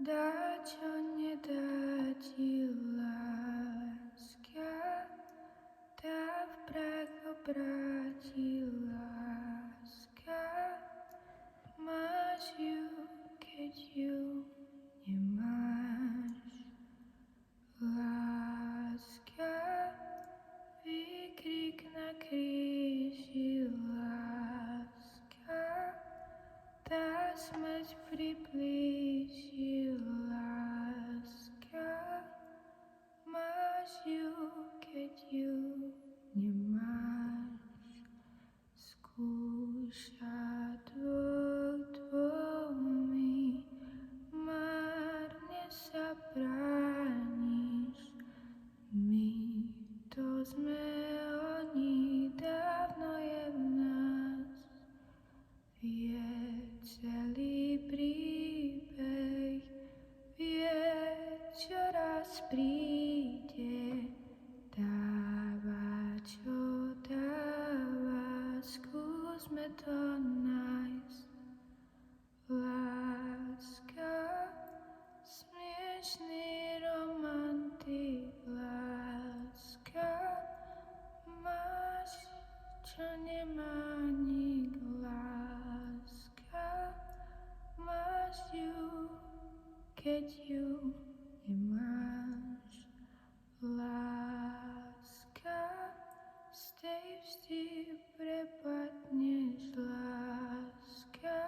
Dá, čo nedá ti láska, tá v prach obráti láska. Máš ju, keď ju nemáš. Láska, výkrik na kríži, láska, tá smrť priblíži, láska. Máš ju, keď ju nemáš. Skúša dvomi, márne sa brániš. My to sme oni, dávno je v nás. Vie celý príbeh, vie, čo raz príde. Dáva, čo dáva, skúsme to nájsť. Láska, smiešný romantik, láska, máš, čo nemá nik, láska, máš ju, keď ju nemáš. Láska, z tej vždy prepadneš, láska,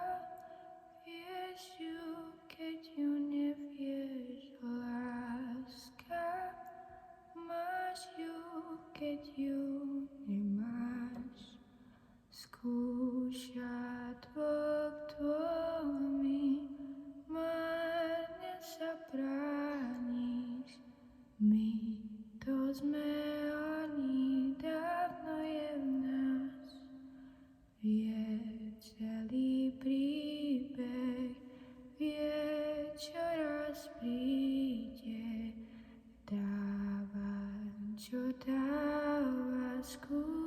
vieš ju, keď ju nevieš, láska, máš ju, keď ju nemáš. Skúša dvomi, márne sa brániš. My to sme oni, dávno je v nás. Vie celý príbeh, vie, čo raz príde. Dáva, čo dáva, skús.